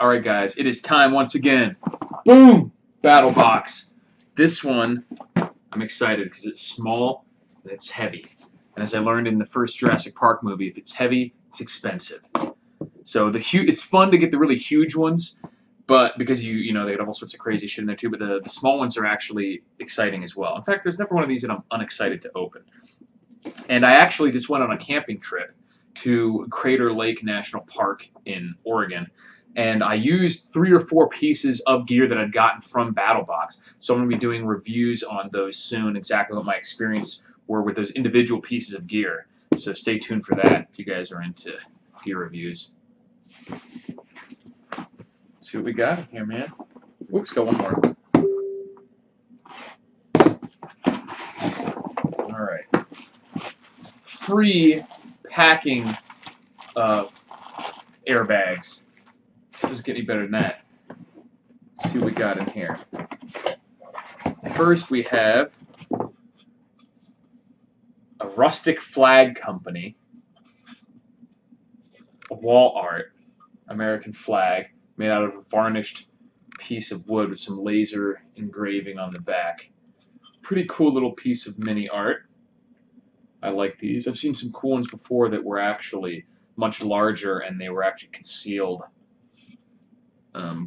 Alright guys, it is time once again. Boom! Battle box. This one, I'm excited because it's small and it's heavy. And as I learned in the first Jurassic Park movie, if it's heavy, it's expensive. So it's fun to get the really huge ones, but because they have all sorts of crazy shit in there too, but the small ones are actually exciting as well. In fact, there's never one of these that I'm unexcited to open. And I actually just went on a camping trip to Crater Lake National Park in Oregon. And I used 3 or 4 pieces of gear that I'd gotten from BattleBox. So I'm going to be doing reviews on those soon, exactly what my experience were with those individual pieces of gear. So stay tuned for that if you guys are into gear reviews. Let's see what we got here, man. Oops, got one more. Alright. Free packing airbags. This doesn't get any better than that. Let's see what we got in here. First we have a rustic flag company, a wall art, American flag, made out of a varnished piece of wood with some laser engraving on the back. Pretty cool little piece of mini art. I like these. I've seen some cool ones before that were actually much larger and they were actually concealed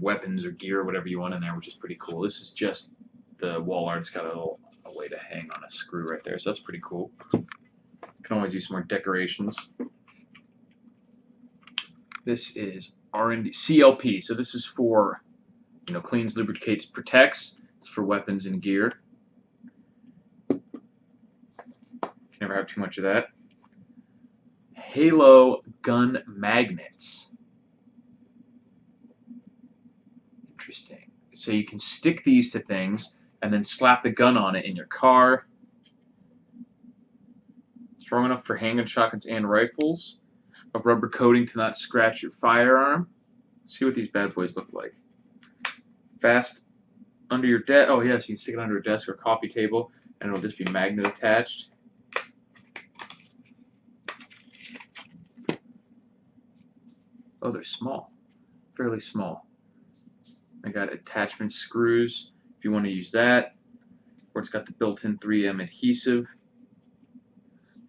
weapons or gear, whatever you want in there, which is pretty cool. This is just the wall art. It's got a way to hang on a screw right there, so that's pretty cool. Can always use some more decorations. This is R&D CLP, so this is for cleans, lubricates, protects. It's for weapons and gear. Never have too much of that. Halo gun magnets. Interesting. So you can stick these to things and then slap the gun on it in your car. Strong enough for handgun, shotguns, and rifles. A rubber coating to not scratch your firearm. Let's see what these bad boys look like. Fast under your desk. Oh yes, you can stick it under a desk or a coffee table, and it'll just be magnet attached. Oh, they're small, fairly small. I got attachment screws if you want to use that, or it's got the built-in 3M adhesive.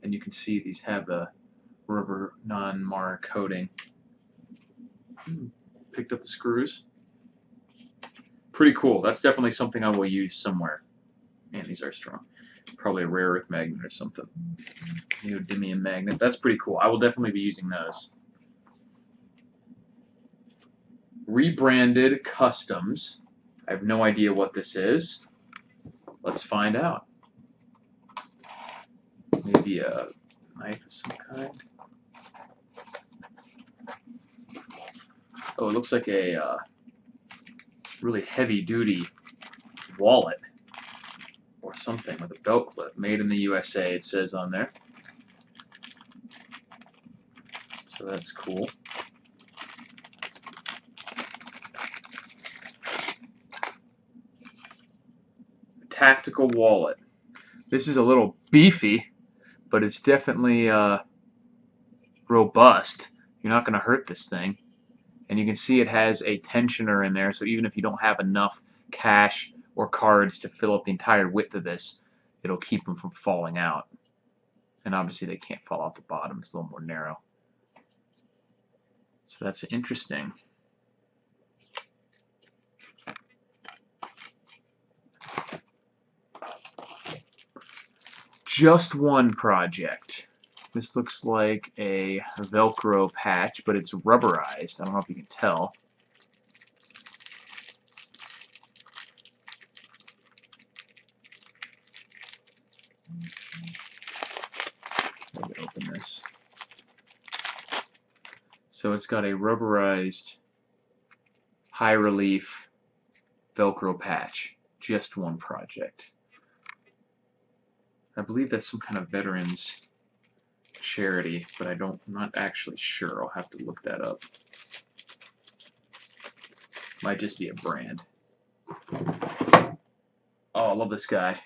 And you can see these have a rubber non-mar coating. Picked up the screws. Pretty cool. That's definitely something I will use somewhere. Man, these are strong. Probably a rare earth magnet or something. Neodymium magnet. That's pretty cool. I will definitely be using those. Rebranded Customs. I have no idea what this is. Let's find out. Maybe a knife of some kind. Oh, it looks like a really heavy-duty wallet or something with a belt clip. Made in the USA, it says on there. So that's cool. Tactical wallet. This is a little beefy, but it's definitely robust. You're not going to hurt this thing. And you can see it has a tensioner in there, so even if you don't have enough cash or cards to fill up the entire width of this, it'll keep them from falling out. And obviously they can't fall off the bottom. It's a little more narrow. So that's interesting. Just one project. This looks like a Velcro patch, but it's rubberized. I don't know if you can tell. Let me open this. So it's got a rubberized, high relief Velcro patch. Just one project. I believe that's some kind of veterans charity, but I'm not actually sure. I'll have to look that up. Might just be a brand. Oh, I love this guy.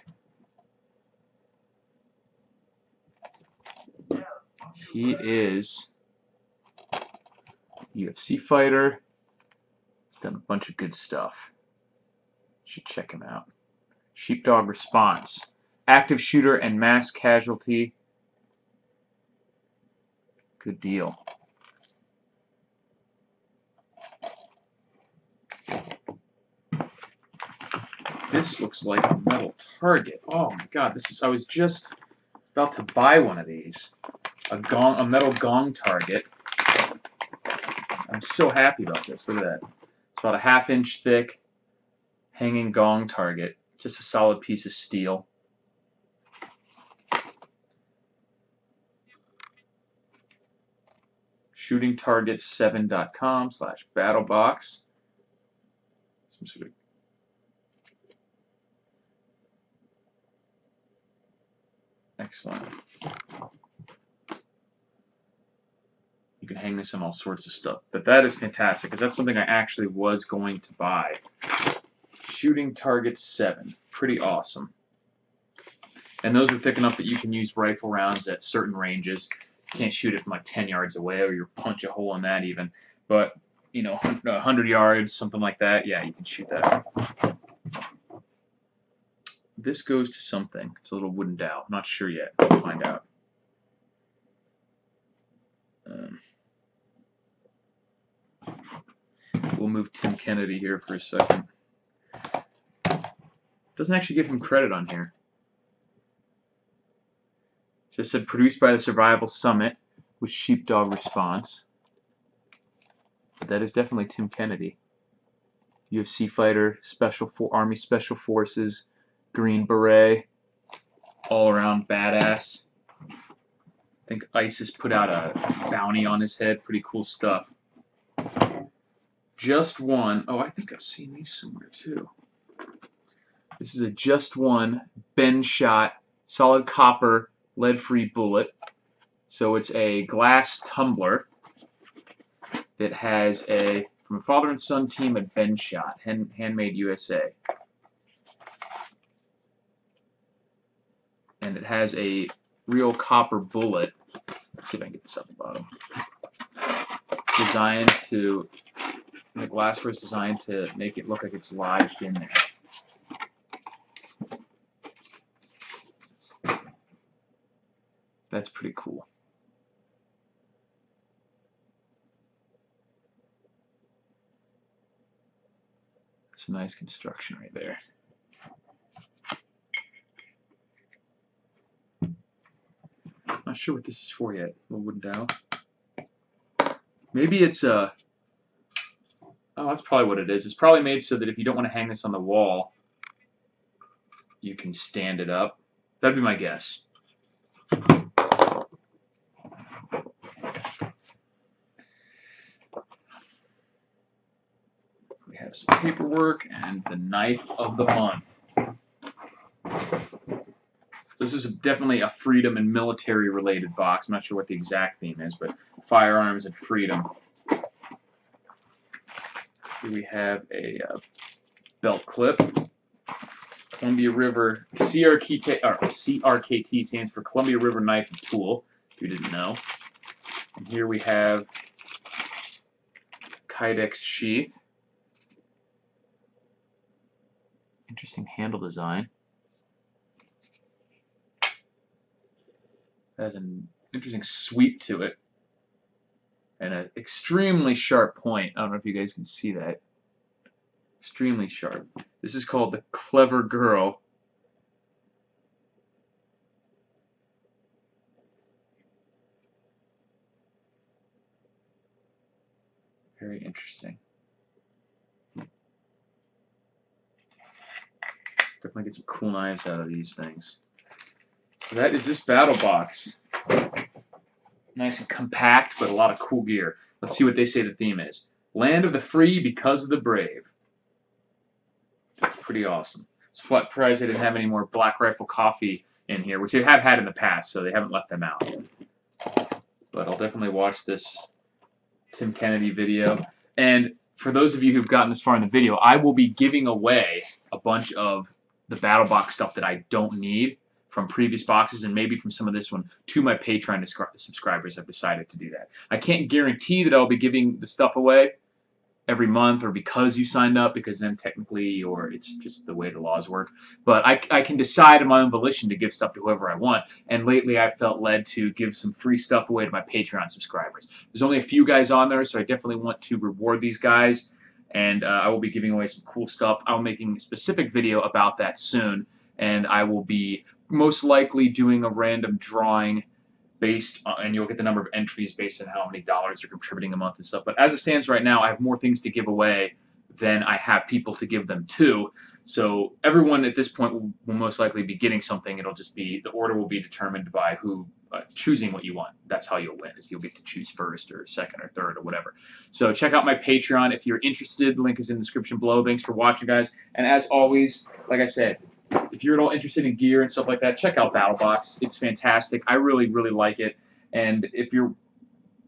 He is UFC fighter, Done a bunch of good stuff. Should check him out. Sheepdog Response. Active shooter and mass casualty. Good deal. This looks like a metal target. Oh my god, I was just about to buy one of these. A metal gong target. I'm so happy about this. Look at that. It's about a 1/2 inch thick hanging gong target. Just a solid piece of steel. shootingtarget7.com/battlebox. Some sort of excellent. You can hang this on all sorts of stuff, but that is fantastic because that's something I actually was going to buy. Shooting Target 7, pretty awesome. And those are thick enough that you can use rifle rounds at certain ranges. You can't shoot it from like 10 yards away, or you punch a hole in that even. But, you know, 100 yards, something like that, yeah, you can shoot that. This goes to something. It's a little wooden dowel. I'm not sure yet. We'll find out. We'll move Tim Kennedy here for a second. Doesn't actually give him credit on here. Just said produced by the Survival Summit with Sheepdog Response. But that is definitely Tim Kennedy. UFC fighter, Army Special Forces, Green Beret, all around badass. I think ISIS put out a bounty on his head. Pretty cool stuff. Just One. Oh, I think I've seen these somewhere too. This is a Just One bend shot, solid copper, lead-free bullet. So it's a glass tumbler that has from a father and son team at Bend Shot, Handmade USA. And it has a real copper bullet. Let's see if I can get this up the bottom. The glassware is designed to make it look like it's lodged in there. That's pretty cool. It's a nice construction right there. Not sure what this is for yet. A little wooden dowel. Maybe it's a... Oh, that's probably what it is. It's probably made so that if you don't want to hang this on the wall, you can stand it up. That'd be my guess. We have some paperwork and the knife of the month. This is definitely a freedom and military related box. I'm not sure what the exact theme is, but firearms and freedom. Here we have a belt clip. Columbia River CRKT stands for Columbia River Knife and Tool, if you didn't know. And here we have Kydex sheath. Interesting handle design. It has an interesting sweep to it. And an extremely sharp point. I don't know if you guys can see that. Extremely sharp. This is called the Clever Girl. Very interesting. Definitely get some cool knives out of these things. So that is this battle box. Nice and compact, but a lot of cool gear. Let's see what they say the theme is. Land of the free because of the brave. That's pretty awesome. It's a surprise they didn't have any more Black Rifle Coffee in here, which they have had in the past, so they haven't left them out. But I'll definitely watch this Tim Kennedy video. And for those of you who've gotten this far in the video, I will be giving away a bunch of the battle box stuff that I don't need from previous boxes and maybe from some of this one to my Patreon subscribers. I've decided to do that. I can't guarantee that I'll be giving the stuff away every month or because you signed up, because then technically it's just the way the laws work. But I can decide on my own volition to give stuff to whoever I want. And lately I've felt led to give some free stuff away to my Patreon subscribers. There's only a few guys on there, so I definitely want to reward these guys. And I will be giving away some cool stuff. I'm making a specific video about that soon. And I will be most likely doing a random drawing based on, and you'll get the number of entries based on how many dollars you're contributing a month and stuff. But as it stands right now, I have more things to give away than I have people to give them to. So everyone at this point will most likely be getting something. It'll just be, the order will be determined by who choosing what you want. That's how you'll win, is you'll get to choose first or second or third or whatever. So check out my Patreon if you're interested. The link is in the description below. Thanks for watching, guys. And as always, like I said, if you're at all interested in gear and stuff like that, check out BattleBox. It's fantastic. I really, really like it. And if you're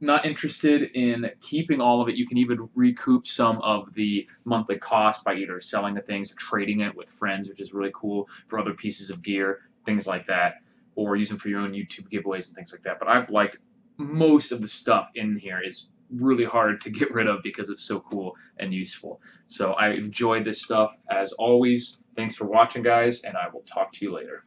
not interested in keeping all of it, you can even recoup some of the monthly cost by either selling the things or trading it with friends, which is really cool, for other pieces of gear, things like that, or use them for your own YouTube giveaways and things like that. But I've liked most of the stuff in here. Is really hard to get rid of because it's so cool and useful. So I enjoyed this stuff as always. Thanks for watching, guys, and I will talk to you later.